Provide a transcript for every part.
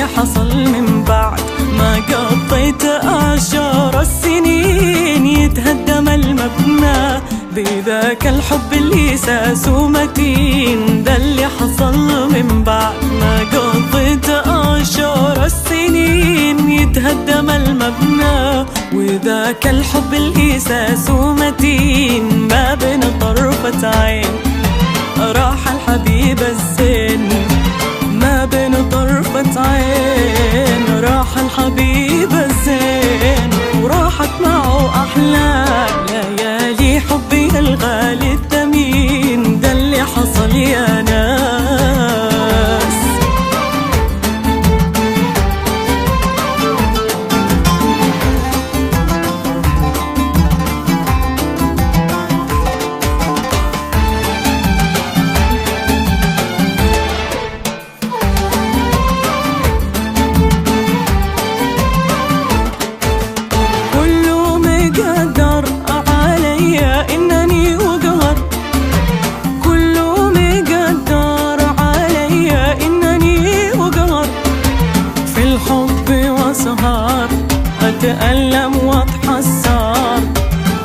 اللي حصل من بعد ما قضيت عشر السنين. يتهدم المبنى بذاك الحب اللي ساسه متين. ده اللي حصل من بعد ما قضيت عشر السنين. يتهدم المبنى وذاك الحب اللي ساسه متين. ما بين طرفة عين راح الحبيب الزين. ما بين طرفة عين راح الحبيب الزين. وراحت معه أحلى ليالي حبي الغالي الثمين. ده اللي حصل يا ناس. أتألم وأتحسر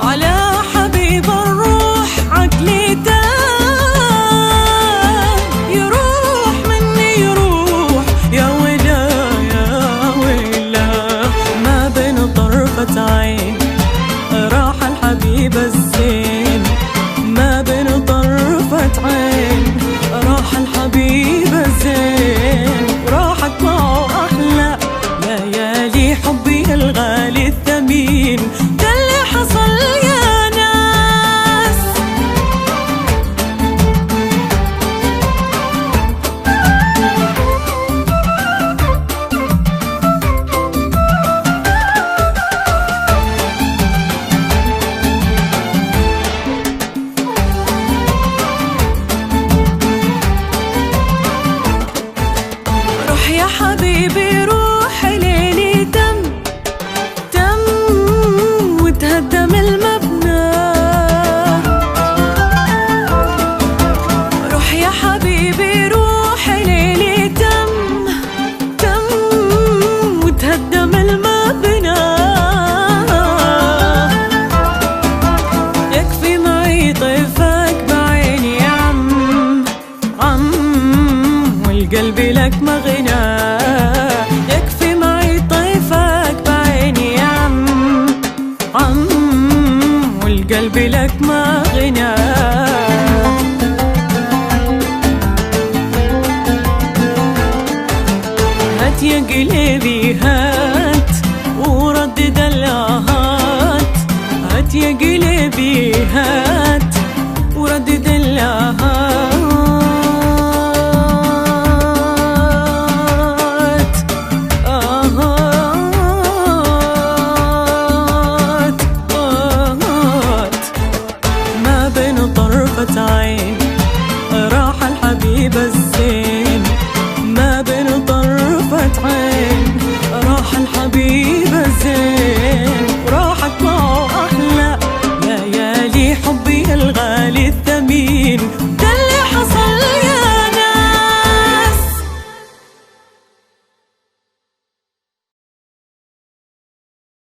على حبيب الروح. عقلي تاه يروح مني يروح يا ويلا يا ويلا. ما بين طرفة عين راح الحبيب الزين. ما بين طرفة عين راح الحبيب الزين. وراحت معه أحلى ليالي حبي الغالي الثمين. ده اللي حصل يا ناس. روح يا حبيبي روح ليلي دم دم وتهدم المبنى. روح يا حبيبي روح ليلي دم دم وتهدم المبنى. يكفي معي طيفك بعيني يا عم والقلب لك مغنى. يكفي معي طيفك بعيني يا عم والقلب لك مغنى. هات يا قلبي هات وردد الآهات. هات يا قلبي هات وردد الآهات.